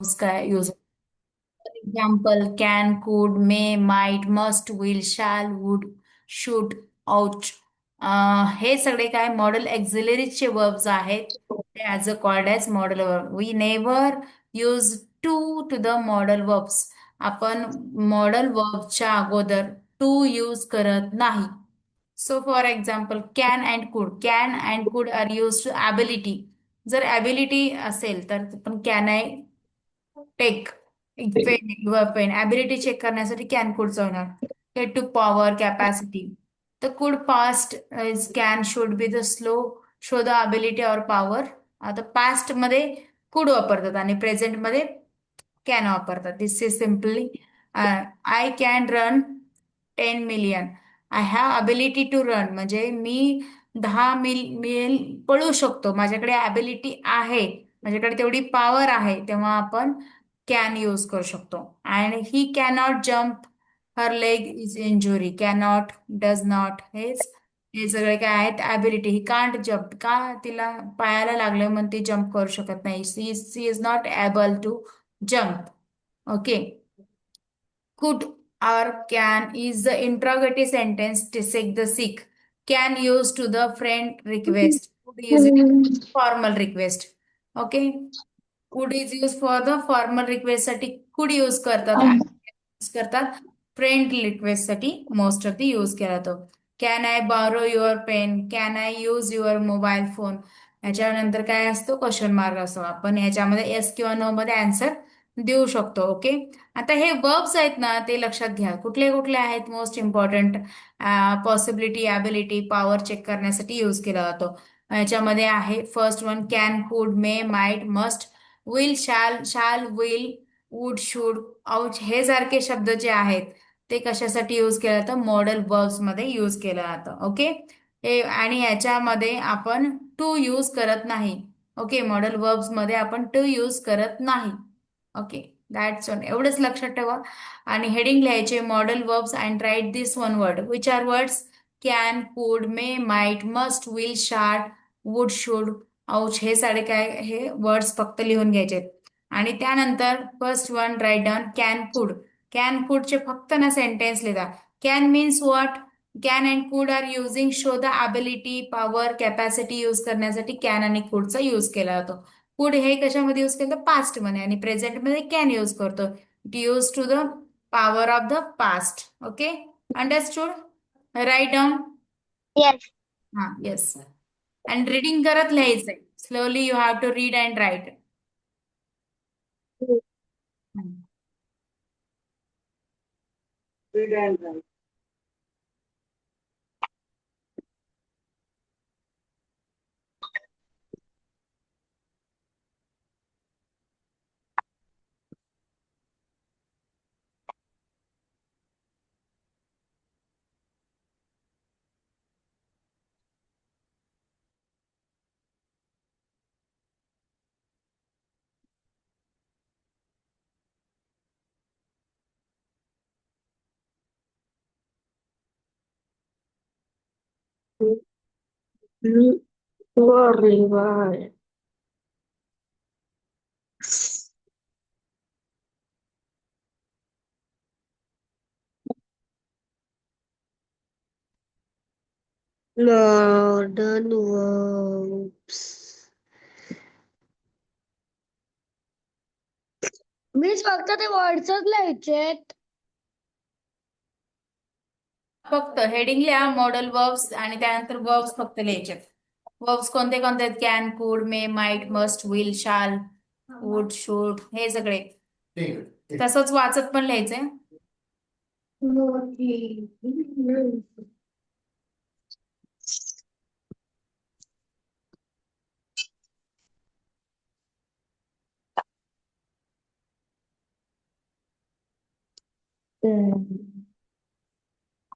उसका use example can could may might must will shall would should ought हे सगळे काय मॉडेल एक्झिलरीचे वर्ब्स आहेत ते as a called as modal verb we never use to the modal verbs आपण modal वर्बच्या अगोदर टू यूज करत नाही. So for example can and could are use to ability. जर ॲबिलिटी असेल तर पण can I take pen your pen ability check करण्यासाठी कॅन कुडचा होणार. हे to power capacity the could past is can should be the slow show the ability or power. आता past मध्ये could वापरतात आणि प्रेझेंट मध्ये कॅन वापरतात. This is simply I can run 10 million. I have ability to run म्हणजे मी 10 मिल पळू शकतो, माझ्याकडे ॲबिलिटी आहे, माझ्याकडे तेवढी पॉवर आहे, तेव्हा आपण कॅन यूज करू शकतो. And he cannot jump her leg is injury. Cannot does not हे सगळे काय आहेत ॲबिलिटी. ही कांट जम्प का तिला पायाला लागलं म्हणून ती जम्प करू शकत नाही. She is not able to jump. Okay. Could or can is the interrogative sentence to seek the seek. Can used to the friend request. Could is used formal request. Okay. Could is used for the formal request साठी could use करतात. use करतात. Friend request साठी most of the use केला जातो. Can I borrow your pen. Can I use your mobile phone. याच्यानंतर काय असतो question mark असतो. आपण ह्याच्यामध्ये येस किंवा नो मध्ये आन्सर देऊ शकतो. ओके. आता हे वर्ब्स आहेत ना ते लक्षात घ्या कुठले कुठले आहेत. Most important possibility ability power check करण्यासाठी यूज केला जातो. याच्यामध्ये आहे first one can could may might must will will would should ought हे सारखे शब्द जे आहेत ते कशासाठी यूज केलं जातं मॉडेल वर्ब्स मध्ये यूज केलं जातं. ओके. हे आणि याच्यामध्ये आपण टू यूज करत नाही. ओके. मॉडेल वर्ब्स मध्ये आपण टू यूज करत नाही. ओके. दॅट्स ऑन एवढंच लक्षात ठेवा. आणि हेडिंग लिहायचे modal verbs and write this one word which are words can could may might must will shall would should ought हे साडे काय हे वर्ड्स फक्त लिहून घ्यायचे. आणि त्यानंतर first one write down can could. Can कुडचे फक्त ना सेंटेन्स लिहा. Can means what. Can and could are using show the ability power capacity use करण्यासाठी कॅन आणि कुडचा यूज केला जातो. कुड हे कशामध्ये यूज केलं पास्ट मध्ये आणि प्रेझेंट मध्ये कॅन यूज करतो. It use to the power of the past. Okay. Understood. Write down. Yes. हा येस. अँड रीडिंग करत लिहायचंय. Slowly you have to read and write. Read and write. River. Modern verbs. मीच फक्त ते वर्ड्सच लिहायचेत. फक्त heading लिहा model verbs आणि त्यानंतर वर्ब्स फक्त लिहायचे. वर्ब्स कोणते कोणते आहेत can could may might must will shall would should हे सगळे तसंच वाचत पण लिहायचंय.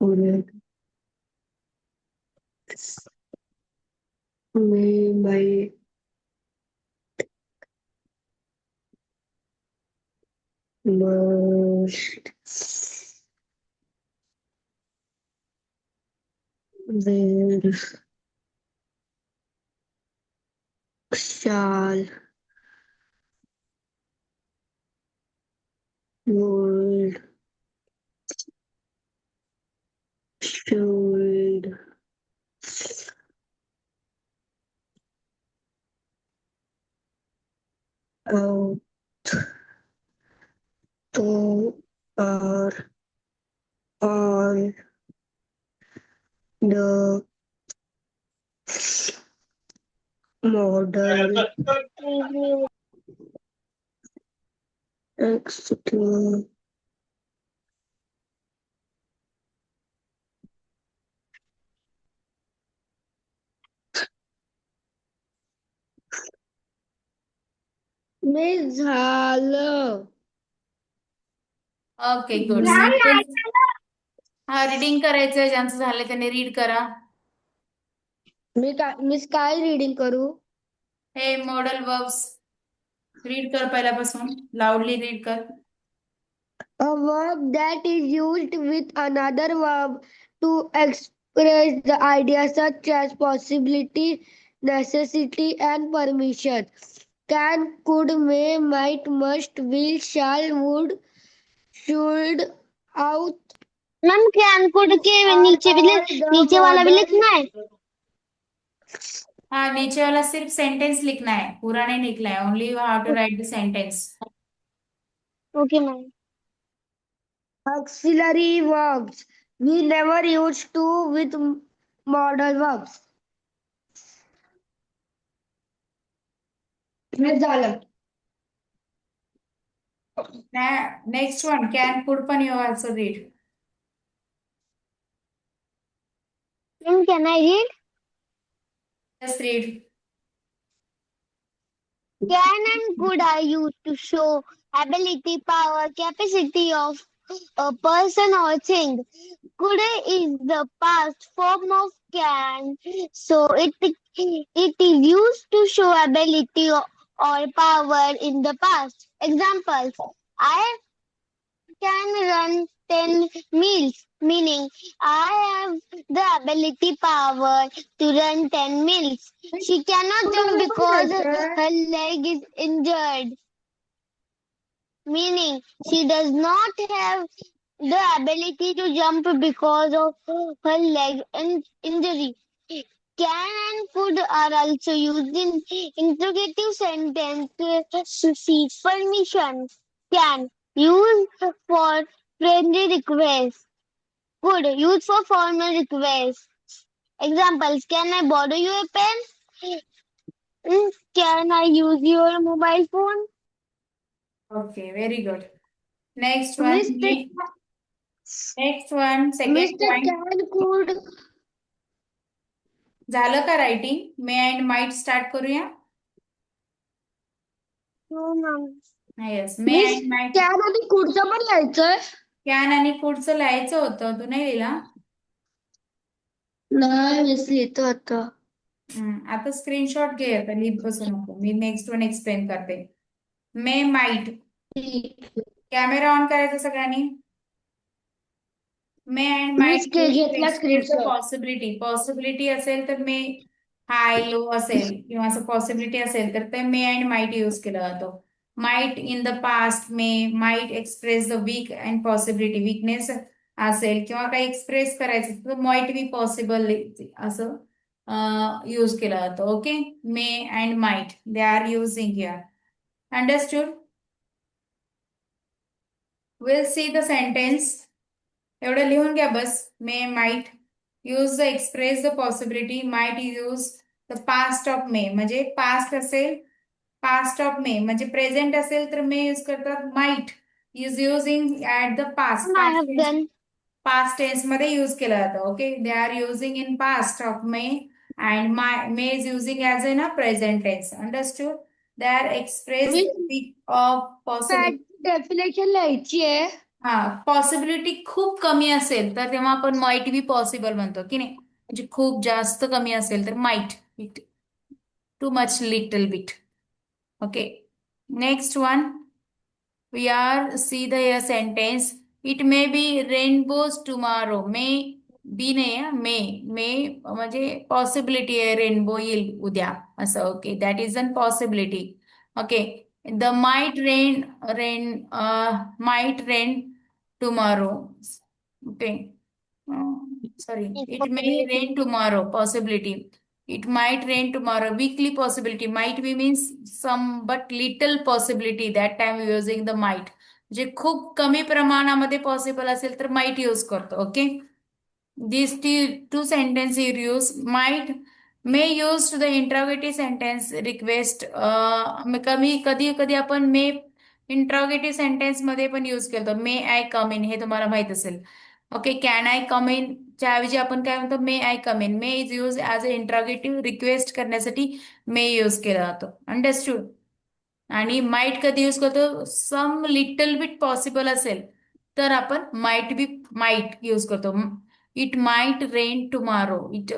Correct. May by must will shall would, should, out, to, are, on, the model, execute. मी झालं. Okay good. सेंटेन्स हा रीडिंग करायचं, ज्यांचं झालं त्याने रीड करा. मी काय रीडिंग करू? हे मॉडल वर्ब्स रीड कर पहिल्यापासून, लाऊडली रीड कर. A verb that is used with another verb to express the idea such as possibility, necessity, and permission. Can, could, may, might, must, will, shall, would, should, out ma'am can code के are नीचे भी all the नीचे वाला भी modern. लिखना है। हाँ, नीचे वाला सिर्फ सेंटेंस लिखना है, पूरा नहीं लिखना है, only you have to write the sentence. Okay ma'am. Auxiliary verbs. We never use to with modal verbs. हे झालं. नेक्स्ट वन कॅन कुड पण you also read. Ma'am can I read? Just read. Can and could are used to show ability, power, capacity of a person or thing. Could is the past form of can, so it is used to show ability or power in the past. Examples: I can run 10 miles, meaning I have the ability power to run 10 miles. She cannot jump because her leg is injured, meaning she does not have the ability to jump because of her leg injury. Can and could are also used in interrogative sentences to seek permission. Can used for friendly requests. Could used for formal requests. Examples: Can I borrow your pen? Can I use your mobile phone? Okay very good. Next one. Mr. Next one second Mr. Point. Can could झालं का writing? May and might start करूया. No, ma'am. Yes, may miss and might. Can आणि कुडचं पण लिहायचंय. Can आणि कुडचं लिहायचं होतं, तू नाही लिहिला. नाही मिस लिहितो आता. आता स्क्रीनशॉट घे, आता लिहित बसू नको, मी नेक्स्ट वन एक्सप्लेन करते. May might. कॅमेरा ऑन करायचा सगळ्यांनी. मे अँड माइट मिस के यूज टू घेतला express the screenshot. Possibility. Possibility असेल तर मे हाय लो असेल किंवा असं पॉसिबिलिटी असेल तर ते मे अँड माइट यूज केला जातो. Might in the past may might express the weak and possibility. Weakness असेल किंवा काही एक्सप्रेस करायचं तर माइट बी पॉसिबल असं यूज केला जातो. Okay, may and might they are using here. Understood? Will see the sentence. एवढं लिहून घ्या बस. May might use the express the possibility. Might use the past of may, म्हणजे पास्ट असेल past of may, म्हणजे present असेल तर may use करतात might is using at the past. I have done. Past tense मध्ये use केला जातो. Okay, they are using in past of may and may is using as in a present tense. Understood? They are express miss of possibility. Definition लिहायची आहे. हा, possibility खूप कमी असेल तर तेव्हा आपण माइट बी पॉसिबल म्हणतो की नाही. म्हणजे खूप जास्त कमी असेल तर might. Too much little bit. Okay, next one. We are see the sentence. It may be rainbows tomorrow. May be नाही आहे, मे मे म्हणजे पॉसिबिलिटी आहे रेनबो येईल उद्या असं. Okay, that is an possibility. Okay, The might rain tomorrow. Okay. Uh, Sorry. It's It may possibility. rain tomorrow. Possibility. It might rain tomorrow. Weekly possibility. Might be means some but little possibility. That time we using the might. जे खूप कमी प्रमाणामध्ये possible असेल तर might use करतो. Okay. These two sentences you use might may used to the interrogative sentence request कमी कधी कधी आपण मे इंट्रोगेटिव्ह सेंटेन्स मध्ये पण यूज केलं मे आय कम इन हे तुम्हाला माहित असेल. ओके. कॅन आय कम इन च्या ऐवजी आपण काय म्हणतो may I come in. May is use as a interrogative request करण्यासाठी मे यूज केला जातो. अंडरस्टूड. आणि माइट कधी यूज करतो सम लिटल बिट पॉसिबल असेल तर आपण माइट यूज करतो. It might rain tomorrow. It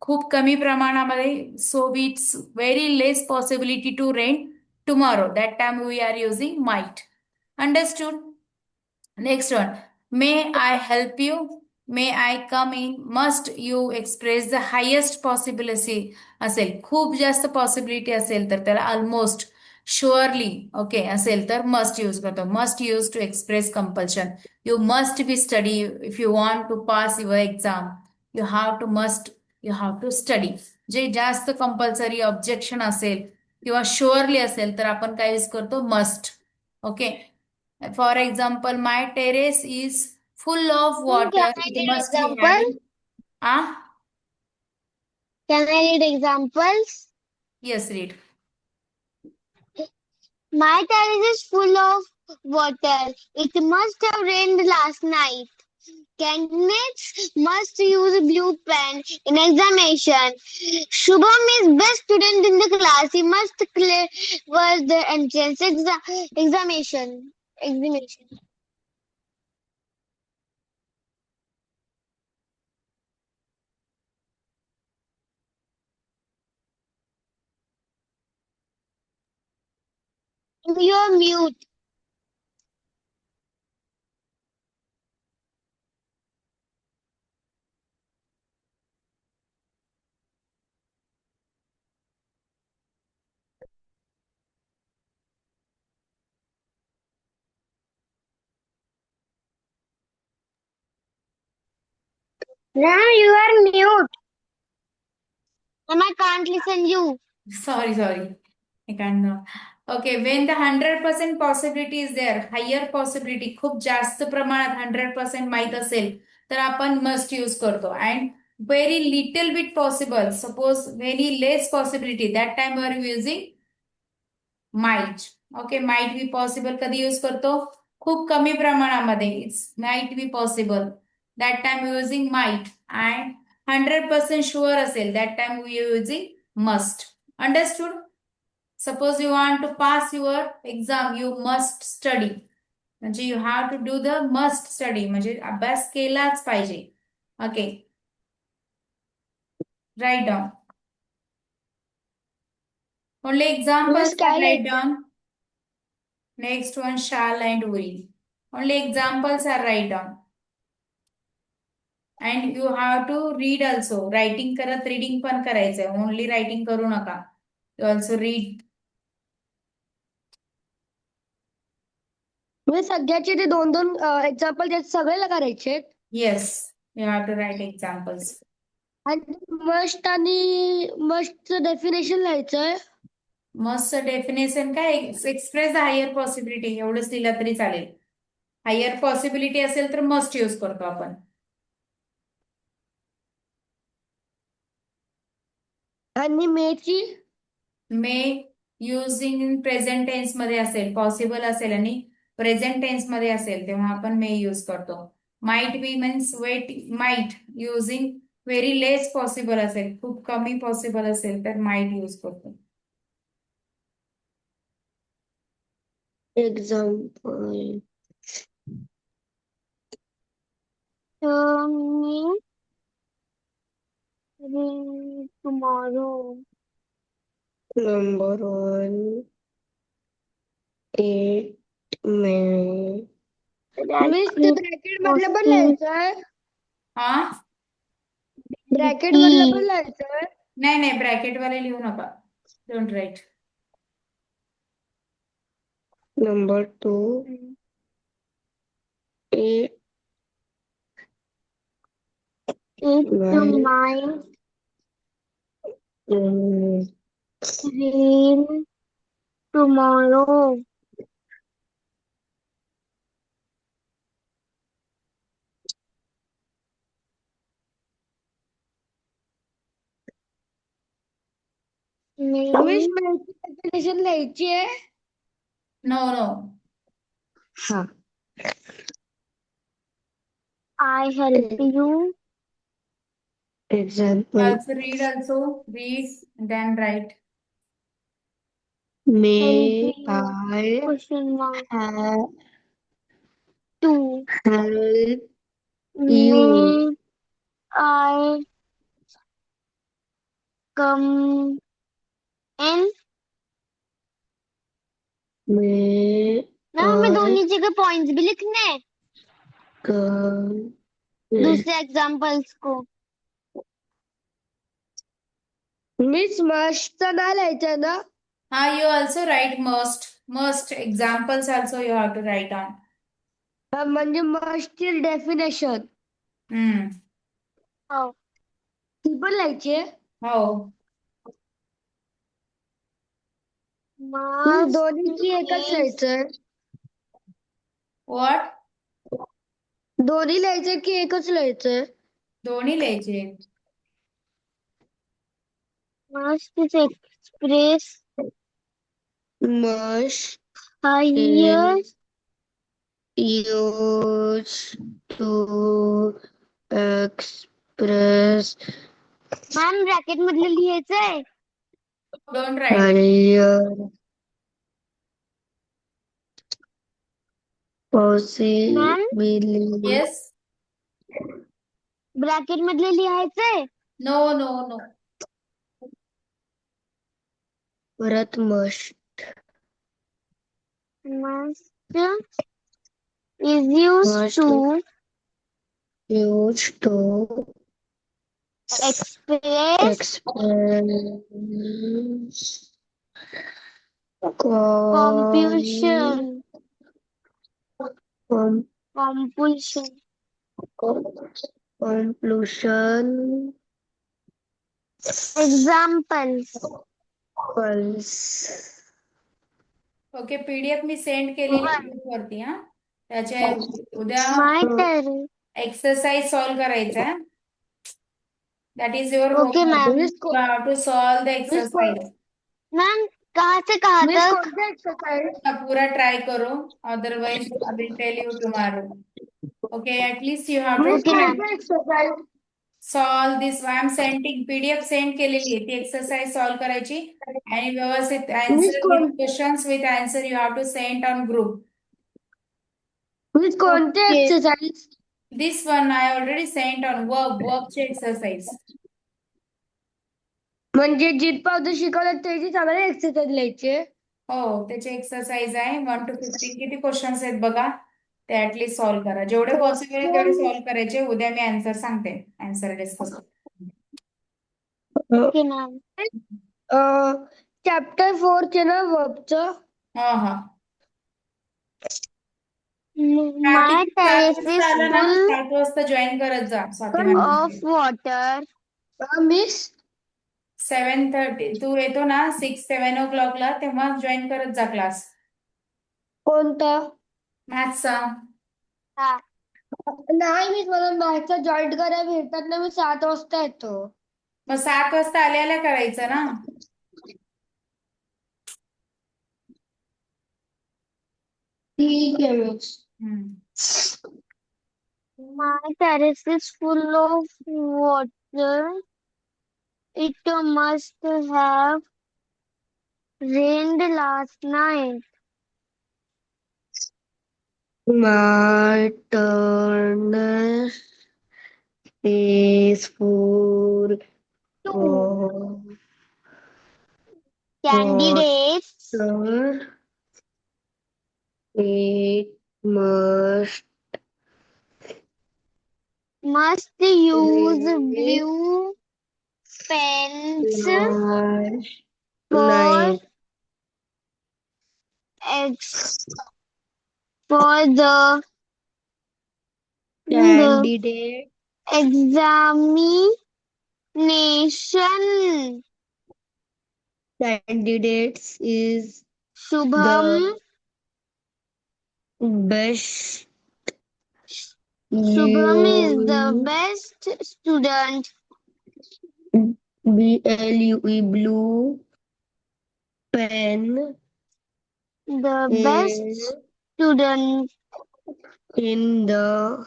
खूप कमी प्रमाणामध्ये so it's very less possibility to rain tomorrow. That time we are using might. Understood. Next one. May I help you. May I come in. Must you express the highest possibility असेल. खूप जास्त possibility असेल तर त्याला almost surely okay असेल तर must use करतो. Must use to express compulsion. You must be study if you want to pass your exam. You have to study. जे जास्त कंपल्सरी ऑब्जेक्शन असेल किंवा शुअरली असेल तर आपण काय यूज करतो must. Okay. For example, my terrace is full of Can water. I It read must be example? having. Ah, Can I read examples? yes, read. My terrace is full of water. It must have rained last night. Candidates must use blue pen in examination. Shubham is best student in the class. He must clear the entrance examination. Examination. You're mute. Ram, you are mute. And I can't listen you. Sorry. I can't know. Okay, when the 100% possibility is there, higher possibility, खूप जास्त प्रमाणात 100% माहित असेल तर आपण must use करतो. And very little bit possible, suppose very less possibility, that time are using might. Okay. Might be possible कधी use करतो खूप कमी प्रमाणामध्ये. It's might be possible. That time using might. And 100% sure असेल that time we using must. Understood. Suppose you want to pass your exam you must study. म्हणजे you have to do the must study म्हणजे अभ्यास केलाच पाहिजे. Okay. Write down. Only miss examples काय are write लिहायचं? Down. Next one, shall and will. Only examples are write down. And you have to read also. Writing करत reading पण करायचंय. Only writing करू नका. You also read. मी सध्याचे ते दोन दोन एक्झाम्पल त्यात सगळ्याला करायचे Yes, you have to write examples. आणि मस्टचं डेफिनेशन लिहायचंय. Must डेफिनेशन काय एक्सप्रेस द हायर पॉसिबिलिटी एवढंच लिहिलं तरी चालेल. हायर पॉसिबिलिटी असेल तर मस्ट यूज करतो आपण. आणि मेची मे युजिंग इन प्रेझेंट टेन्स मध्ये असेल पॉसिबल असेल आणि प्रेझेंट टेन्स मध्ये असेल तेव्हा आपण मे यूज करतो. Might be means wait might using very less possible असेल खूप कमी पॉसिबल असेल तर माइट यूज करतो. Example Me read tomorrow. Number 1 8 may. Miss ते ब्रॅकेट मधलं पण लिहायचंय. हा. ब्रॅकेट मधलं पण लिहायचंय. नाही ब्रॅकेट वाले लिहू नका. Don't write. Number 2. It It might might mm, rain tomorrow. Miss May definition लिहायची आहे. No. हा. I help you? Example. Also read, then write. May Help you? I Question mark. have 2. help you? May I come in? May ना हमें I दोनों जगह points भी लिखने हैं come in? दूसरे एग्जांपल्स को. मिस मस्टचं नाव लिहायचं ना. You also write must examples also you have to write on. म्हणजे मस्टची डेफिनेशन Hmm. हो. ती पण लिहायची आहे. हो. Must दोन्हीची एकच is लिहायचंय. What? दोन्ही लिहायचंय की एकच लिहायचंय. दोन्ही लिहायचे. express Must higher is used to express ma'am bracket मधलं लिहायचंय. Don't write. higher ma'am possibility. Yes. Bracket मधलं लिहायचंय. No. परत must Must is used must to used to express express compulsion. com- Compulsion. conclusion Examples. pulse. Okay, PDF मी send केलेली वरती. त्याच्या उद्या My turn. Exercise solve करायचा आहे. That is your okay homework. Ma'am. Miss को- you have to solve the miss को- exercise. Ma'am कहाँ से कहाँ मिस तक? कोणत्या एक्सरसाइज? पूरा ट्राई करो, otherwise I will tell you tomorrow. Okay, at least you have to miss okay try ma'am. कोणत्या exercise? Solve this. I am sending PDF send केलेली आहे, ती एक्सरसाइज सॉल्व करायची आणि व्यवस्थित मिस आन्सर विथ कोण questions with answer you have to send on group. Miss कोणत्या okay. Exercise? This one I already sent on workचे exercise. म्हणजे जिथपासून शिकवलं त्याची सगळे एक्सरसाइज लिहायचे. हो, त्याचे एक्सरसाइज आहे. 1 to 15 किती क्वेश्चन्स आहेत बघा, ते ऍटलीस्ट सॉल्व करा. जेवढे पॉसिबल आहे तेवढे सॉल्व करायचे. उद्या मी आन्सर सांगते, answer discuss. Okay ma'am. Chapter 4 चे ना वर्बचं. हा. My किती 7 terrace वाजता is आलं ना, full 7 वाजता जॉईन करत जा Swati of madam. water. Miss 7:30 तू येतो ना 6-7 o'clock ला, तेव्हा जॉईन करत जा क्लास कोणता? मॅथ्सचा. हा. नाही मिस मला मॅथ्सचा जॉईंट करायला भेटतात ना, मी 7 वाजता येतो. मग 7 वाजता आल्याला करायचं ना. ठीक आहे miss. My terrace is full of water. It must have rained last night. My turn is full 2. of Candidates water. It must use rain blue pens last for night. ex for the Candidate. examination. Candidates is Shubham the best Shubham is the blue best student. blue pen The in best student. the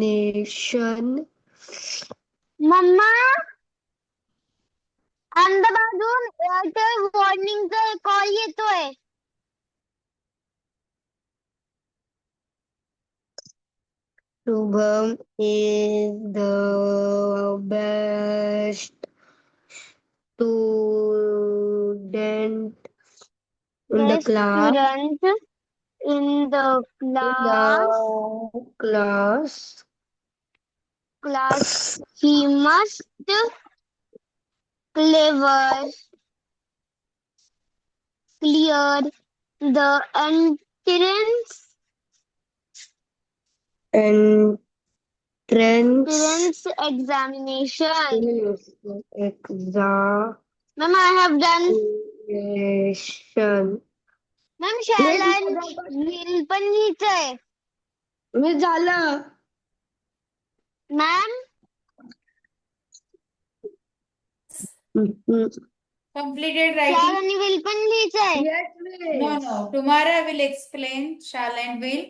examination. मम्मा अहमदाबादहून एअरटेल वॉर्निंगचा call येतोय. Shubham is the best student in the Best class. student in the class. He must clear the Entrance examination. examination. Ma'am, I have done. Ma'am शाळेला bill पण लिहिचंय. मी झालं. Ma'am Completed शाळा writing? आणि bill पण लिहिचंय. Yes, No, miss. no. Tomorrow I will explain shall and will.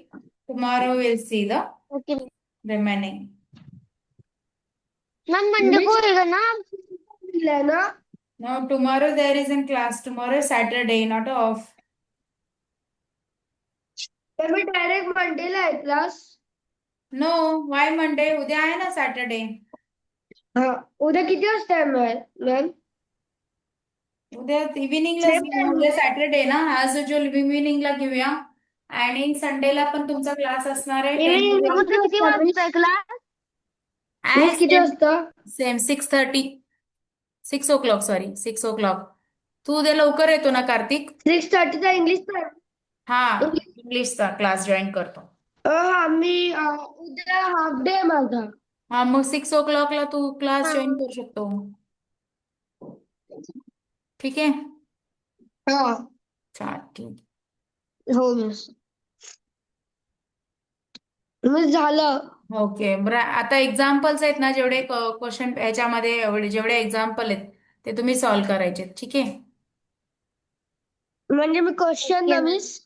Tomorrow we'll see the okay remaining. Ma'am Monday को होएगा ना. दिलंय ना. No, tomorrow there is in class. Tomorrow is Saturday, not off. तर मी direct Mandela आहे class. No, why Monday? उद्या आहे ना Saturday. हा, उद्या किती वाजता आहे मॅम? उद्या इव्हिनिंगलाच Same घेऊया. time. उद्या सॅटरडे ना, ॲज युजल इव्हिनिंगला घेऊया. आणि संडेला पण तुमचा क्लास असणार आहे 10 to 12. उद्या किती वाजता आहे क्लास. आहे मिस किती वाजता? सेम 6:30. 6 o'clock, sorry 6 o'clock. तू उद्या लवकर येतो ना कार्तिक? 6:30चा English time. हा, इंग्लिशचा क्लास जॉईन करतो. हा, मी उद्या हाफ डे आहे माझा. हा, मग 6 o'clockला तू क्लास जॉईन करू शकतो. ठीक आहे. हा, छान, ठीक. हो मिस. मिस झालं. ओके, बरं. आता एक्झाम्पल्स आहेत ना, जेवढे क्वेश्चन याच्यामध्ये जेवढे एक्झाम्पल आहेत ते तुम्ही सॉल्व्ह करायचे. ठीक आहे. म्हणजे मी क्वेश्चन ना मिस.